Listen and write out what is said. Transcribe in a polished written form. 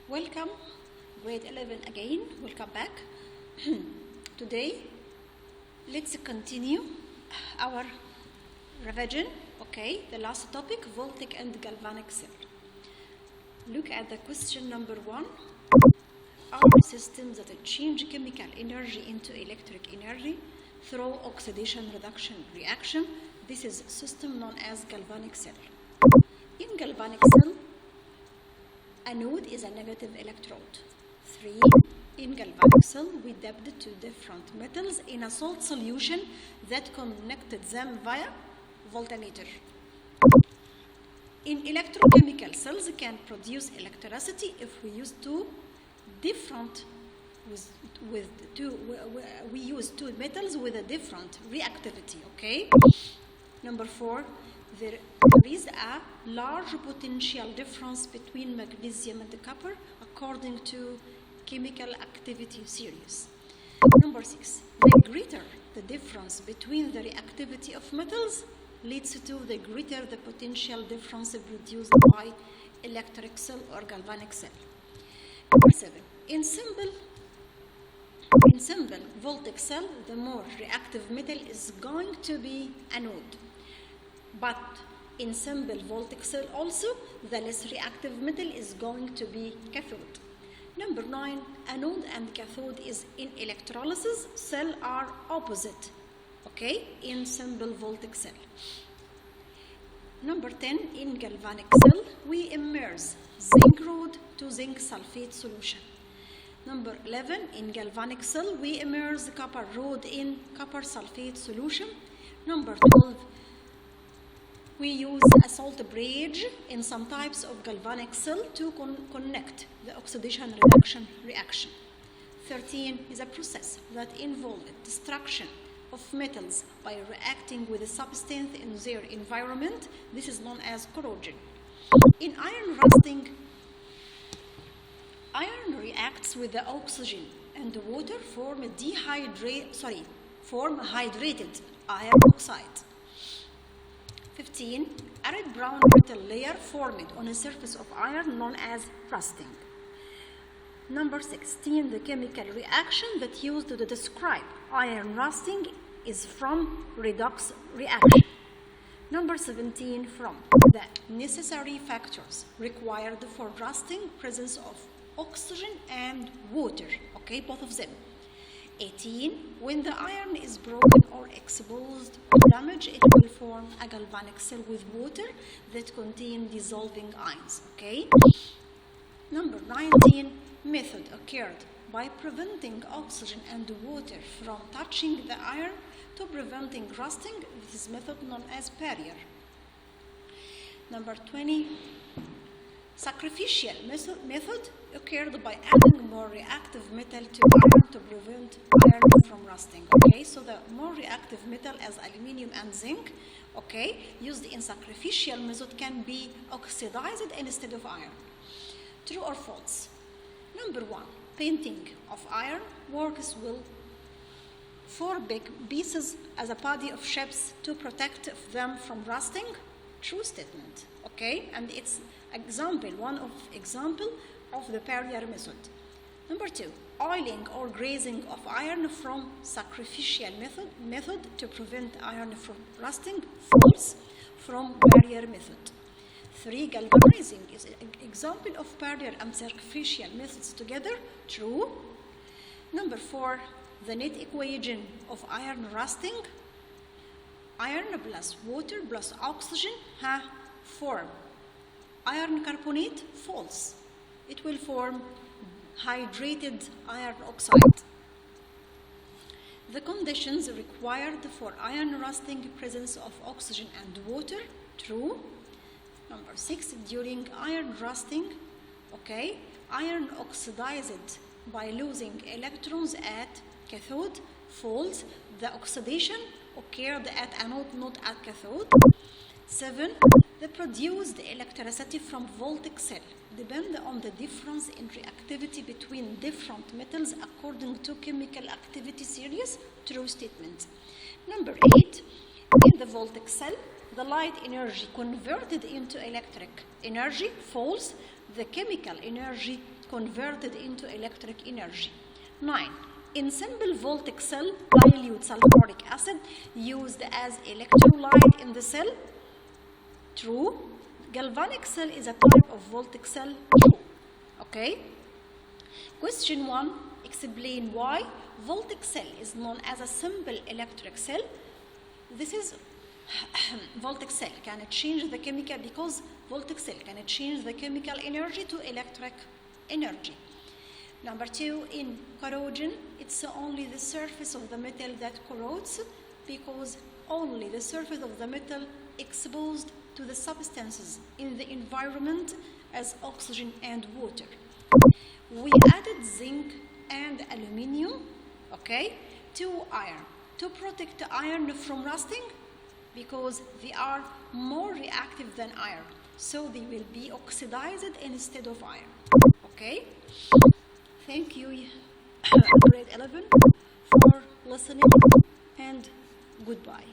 Welcome, grade 11 again. Welcome back. Today, let's continue our revision. Okay, the last topic, voltaic and galvanic cell. Look at the question number 1. Are systems that change chemical energy into electric energy through oxidation reduction reaction. This is a system known as galvanic cell. In galvanic cell, anode is a negative electrode. 3. In galvanic cell, we dipped two different metals in a salt solution that connected them via voltmeter. In electrochemical cells can produce electricity if we use we use two metals with a different reactivity. Okay. Number 4. There is a large potential difference between magnesium and copper according to chemical activity series. Number 6. The greater the difference between the reactivity of metals leads to the greater the potential difference produced by electric cell or galvanic cell. Number 7. In simple voltaic cell, the more reactive metal is going to be anode. But in simple voltaic cell also, the less reactive metal is going to be cathode. Number 9, anode and cathode is in electrolysis cell are opposite, okay, in simple voltaic cell. Number 10, in galvanic cell, we immerse zinc rod to zinc sulfate solution. Number 11, in galvanic cell, we immerse copper rod in copper sulfate solution. Number 12, we use a salt bridge in some types of galvanic cell to connect the oxidation reduction reaction. 13 is a process that involves destruction of metals by reacting with a substance in their environment. This is known as corrosion. In iron rusting, iron reacts with the oxygen and the water form hydrated iron oxide. 15. A red-brown metal layer formed on the surface of iron known as rusting. Number 16. The chemical reaction that used to describe iron rusting is from redox reaction. Number 17. From the necessary factors required for rusting, presence of oxygen and water, okay, both of them. 18. When the iron is broken or exposed or damaged, it will form a galvanic cell with water that contain dissolving ions. Okay. Number 19. Method occurred by preventing oxygen and water from touching the iron to preventing rusting. This is method known as barrier. Number 20. Sacrificial method occurred by adding more reactive metal to iron to prevent iron from rusting. Okay, so the more reactive metal as aluminium and zinc, okay, used in sacrificial method can be oxidized instead of iron. True or false? Number 1, painting of iron works with 4 big pieces as a body of shapes to protect them from rusting. True statement. Okay, and it's one of example of the barrier method. Number 2, oiling or grazing of iron from sacrificial method to prevent iron from rusting. False. From barrier method. 3, galvanizing is an example of barrier and sacrificial methods together. True. Number 4, the net equation of iron rusting. Iron plus water plus oxygen form iron carbonate. False. It will form hydrated iron oxide. The conditions required for iron rusting: presence of oxygen and water. True. Number 6, during iron rusting, okay, iron oxidized by losing electrons at cathode. False. The oxidation occurred at anode, not at cathode. 7. The produced electricity from voltaic cell depend on the difference in reactivity between different metals according to chemical activity series. True statement. Number 8. In the voltaic cell, the light energy converted into electric energy. False. The chemical energy converted into electric energy. 9. In simple voltaic cell, dilute sulfuric acid used as electrolyte in the cell. True. Galvanic cell is a type of voltaic cell. True. Okay. Question 1. Explain why voltaic cell is known as a simple electric cell. This is voltaic cell can change the chemical because voltaic cell can change the chemical energy to electric energy. Number 2, in corrosion, it's only the surface of the metal that corrodes because only the surface of the metal exposed to the substances in the environment as oxygen and water. We added zinc and aluminium, okay, to iron to protect iron from rusting because they are more reactive than iron, so they will be oxidized instead of iron. Okay, thank you grade 11 for listening, and goodbye.